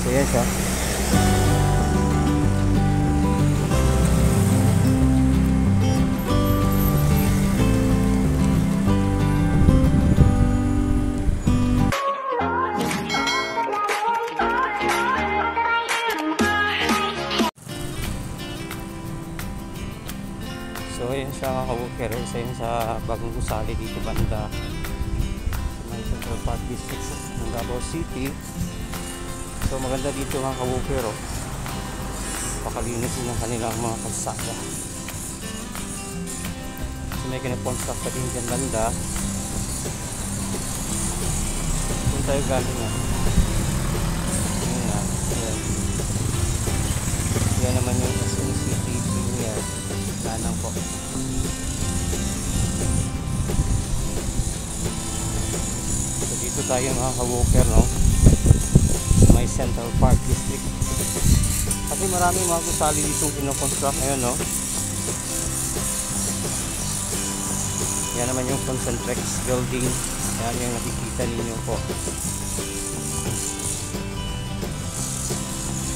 So yan siya. So ayan siya mga ka-walker, isa yun sa bagong gusali dito banda sa may Central Park District ng Davao City. So maganda dito mga ka-walker, oh. Pakalinis din ang kanilang mga kalsada. So may kinaponstak pa din dyan banda. Kung tayo galing na yun na, yan. Yan naman yung SM City Premier Lanang po. So dito tayo mga ka-walker, no? May Central Park District. Kasi maraming mga gusali ditong kinoconstruct ngayon, no? Yan naman yung Concentrex building. Yan yung nakikita ninyo po.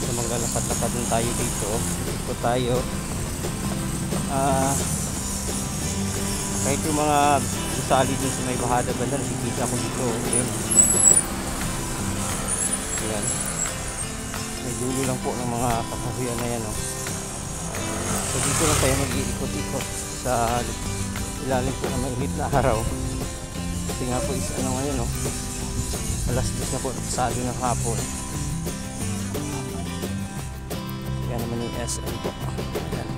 So maglalakad-lakad din tayo dito. Dito tayo. Kahit yung mga gusali dun sa may bahada banda, nakikita ko dito. Yan. Yan. May dulo lang po ng mga kakahuyan na yan, oh. So dito lang tayo mag-iikot-ikot sa ilalim po ng mainit na araw. Kasi nga po is ano ngayon, oh, alas 10 na po, pasado ng hapon. Yan naman yung SM po. Yan.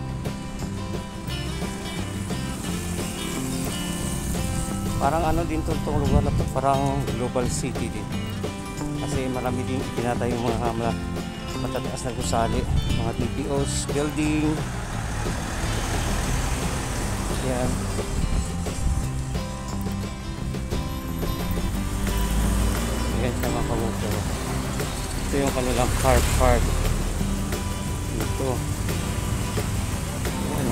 Parang ano din itong lugar na to, parang global city din. Kasi marami din pinatay yung mga matataas na gusali, mga TPOs, building. Yan. Yan siya mga ka-walker. Ito yung kanilang car park. Ito. Yan.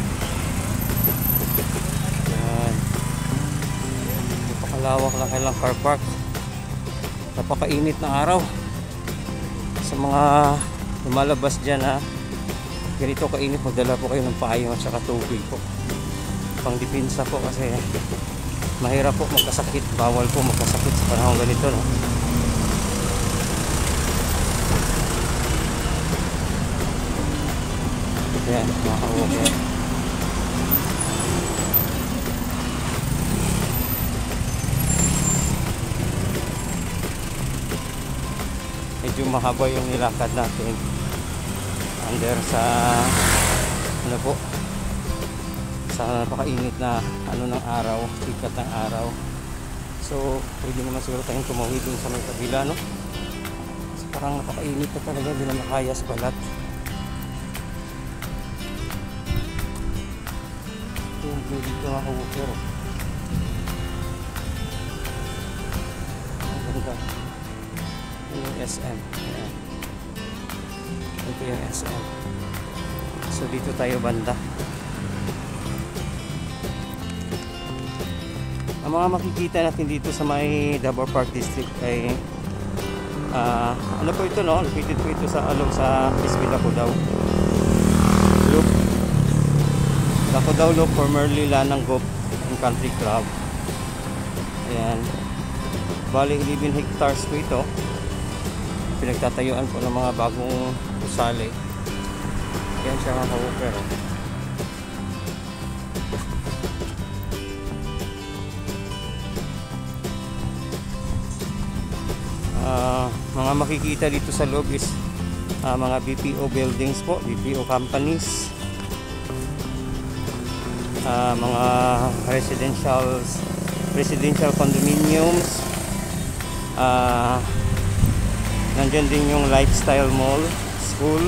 Yan. Napakalawak lang kailang car park. Napakainit na araw. Sa mga lumalabas dyan, ha, ganito kainit, magdala po kayo ng payong at saka tubig po. Pangdipinsa po kasi mahirap po magkasakit. Bawal po magkasakit sa panahon ganito, no? Yan, mga ka-walker. Medyo mahaba yung nilakad natin under sa ano po, sa napakainit na ano ng araw, sikat ng araw. So pwede naman siguro tayong tumawid dun sa may kabila, no? So, parang napakainit na talaga, hindi na makaya sa balat. Yung view dito mga ka-walker, oh. Ang ganda. Yung SM. Ayan. Ito yung SM. So dito tayo banda. Ang mga makikita natin dito sa may Davao Park District ay ano po ito, no? Located po ito sa along sa SB Lacodaw Loop. Lacodaw Loop, formerly Lanang Golf and Country Club. Ayan. Bali 11 hectares po ito. Pinagtatayuan po ng mga bagong gusali. Yan siya mga ka-walker, oh. Mga makikita dito sa loob is mga BPO buildings po, BPO companies, mga residential condominiums, nandyan din yung lifestyle mall, school,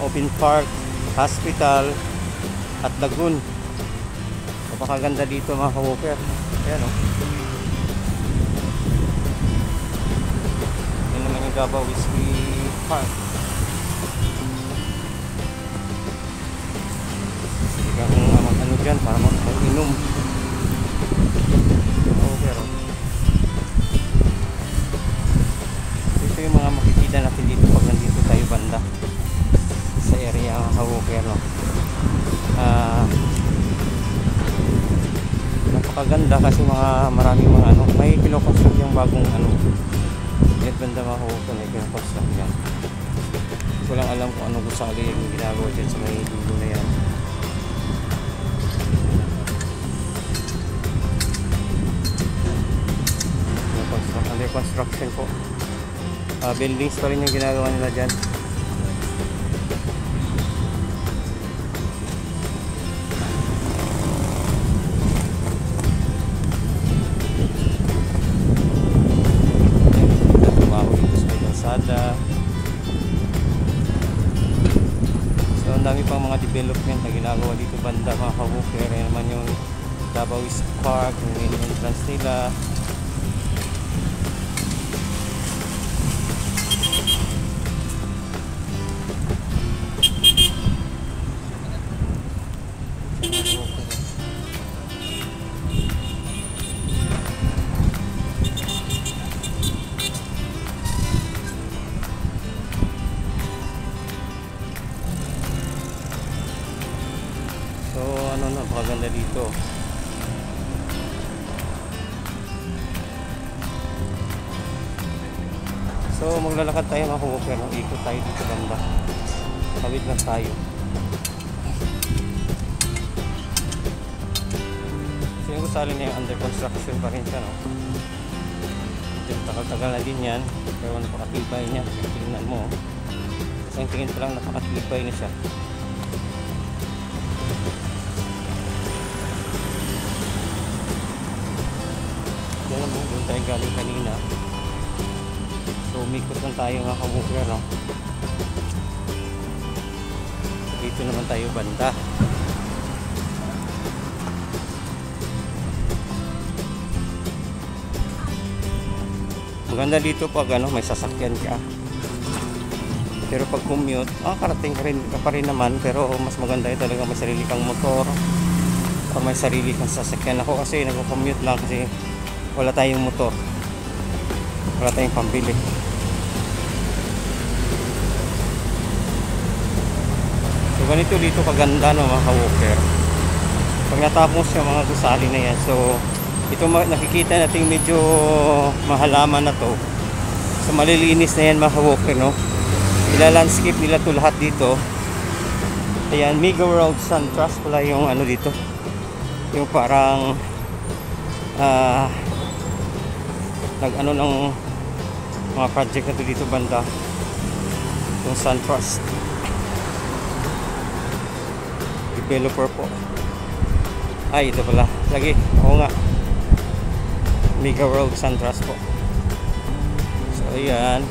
open park, hospital at lagoon. Napakaganda dito mga ka-walker. Ayan, oh. Yan naman yung Davao Whiskey Park. Hindi ka kung mag-ano dyan para mag-inom. Okay, oh. Ito yung mga makikita makikita natin dito pag nandito tayo banda sa area Hawker, no? Napakaganda kasi maraming mga ano, may kinoconstruct yung bagong ano, yan banda Hawker na kinoconstruct yan. Hindi ko lang alam kung ano gusali yung ginagawa dyan sa may dulo na yan. Under construction po. Buildings pa rin yung ginagawa nila dyan. Tumaho dito sa may kalsada. So ang dami pang mga development na ginagawa dito banda mga Hawker. Yan naman yung Davao East Park, yung main entrance nila. So ano na, maganda dito. So maglalakad tayo mga Hawker, ikot tayo dito banda. Tawid lang tayo. So yung gusali niya yung under construction pa rin siya, no? Yung tagal-tagal na din yan, pero napakatibay niya. Tingnan mo, isang tingin pa lang napakatibay na siya. Doon tayo galing kanina. So umikot lang tayo mga Hawker, no? Dito naman tayo banda. Maganda dito pag ano, may sasakyan ka. Pero pag commute, karating ka pa rin naman, pero mas maganda yun talaga may sarili kang motor o may sarili kang sasakyan. Ako kasi nagko-commute lang kasi wala tayong motor, wala tayong pambili. So ganito dito kaganda, no mga Hawker. Pag natapos yung mga gusali na yan, so ito nakikita natin medyo mahalaman na to. So malilinis na yan mga Hawker, no? Ila-landscape nila to lahat dito. Ayan, Mega World Suntrust pala yung ano dito, yung parang nag-ano ng mga project na to dito banda, yung Suntrust developer po. Ay, ito pala lagi, oo nga, Mega World Suntrust po. So ayan,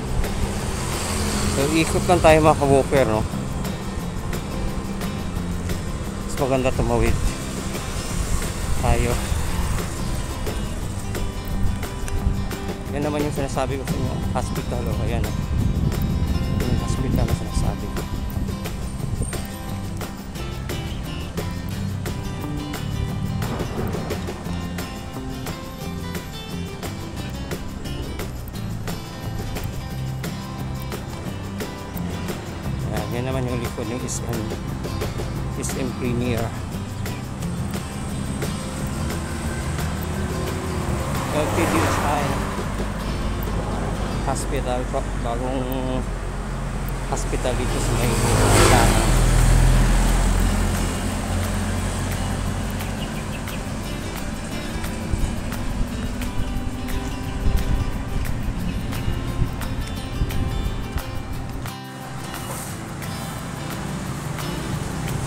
so ikot lang tayo mga Hawker, no? Mas maganda tumawid tayo. Yan naman yung sinasabi ko sa inyo, hospital, oh. Ayan, oh. Yung hospital na sinasabi ko. Ayan, yan naman yung likod, yung SM Premier. LTDSI hospital po, bagong hospital dito sa may Lana.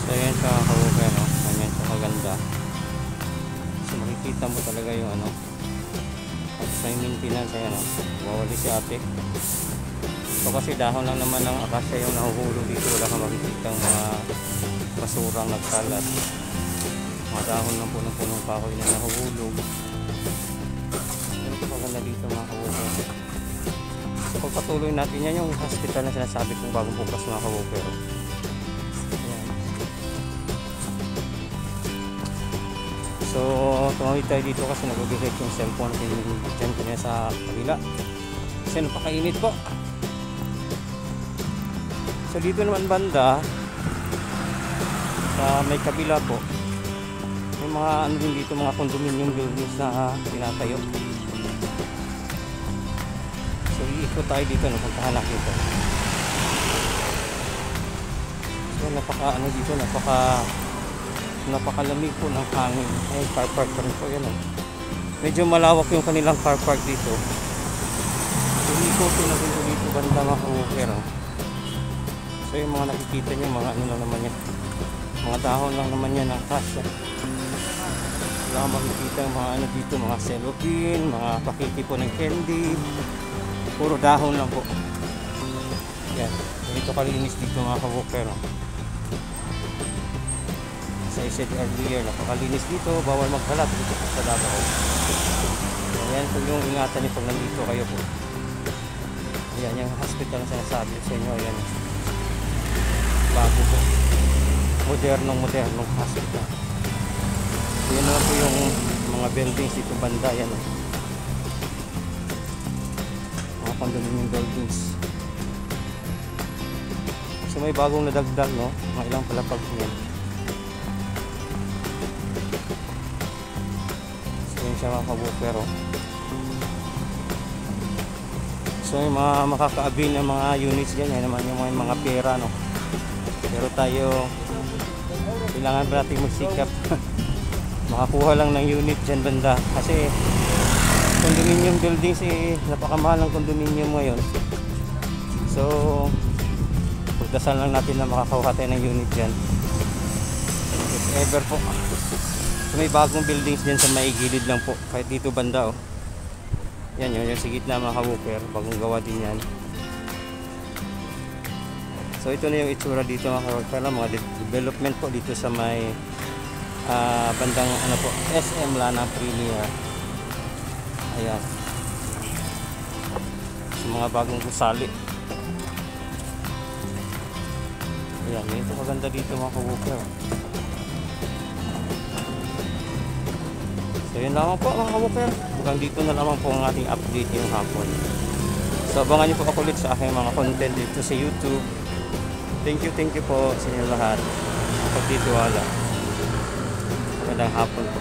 So yan siya Hawker, no? Ganyan siya kaganda. So makikita mo talaga yung ano, sa maintenance. Ayan, no? Mawali si ate. So kasi dahon lang naman ng akasya yung nahuhulog dito. Wala kang makikita mga basurang nagkalat. Mga dahon lang po ng punong kahoy na nahuhulog. Ito maganda dito mga Hawker. So pagpatuloy natin yan yung hospital na sinasabi kong bagong bukas mga Hawker. So tumawid tayo dito kasi nag-direct yung cellphone natin dyan kanina sa kabila kasi napakainit po. So dito naman banda sa may kabila po, may mga ano din dito, mga condominium buildings na tinatayo. So iikot tayo dito, puntahan natin ito. So napaka ano dito, napakalamig po ng hangin. Ay, car park pa rin po yan. Medyo malawak yung kanilang car park dito. So iikotin na dito banda mga ka-walker. So yung mga nakikita nyo, mga ano lang naman yan, mga dahon lang naman yan ng kasya. Wala kang makikita yung mga ano dito, mga cellophane, mga pakiti po ng candy, puro dahon lang po. Yan, dito kalinis dito mga ka-walker. As I said earlier, napakalinis dito, bawal magkalat dito sa Davao. Yan po yung ingatan nyo pag nandito kayo po. Yan yung hospital na sinasabi sa inyo. Yan, bago po, modernong hospital. Yan naman po yung mga buildings dito banda. Yan, mga condominium buildings. So may bagong nadagdag, no, mga ilang palapag yan. So yun siya mga kabukero. So yung mga makakaabil ng mga units dyan, yan naman yung mga pera, no. Pero tayo, kailangan pa natin magsikap makakuha lang ng unit dyan banda. Kasi condominium buildings, napakamahal ng condominium ngayon. So pagdasal lang natin na makakuha tayo ng unit dyan if ever po. So may bagong buildings dyan sa may gilid lang po, kahit dito banda, oh. Yan yun, yung sigit na mga ka-walker, bagong gawa din yan. So ito na yung itsura dito mga ka-walker, mga development po dito sa may bandang ano po, SM Lanang Premier. Ayan, so, mga bagong gusali. Ayan, ito maganda dito mga ka-walker. So yun lamang po mga ka-walker, hanggang dito na lamang po ang ating update yung hapon. So abangan nyo po ako ulit sa aking mga content dito sa YouTube. Thank you po sa inyo lahat. Pagtitiwala. Magandang hapon po.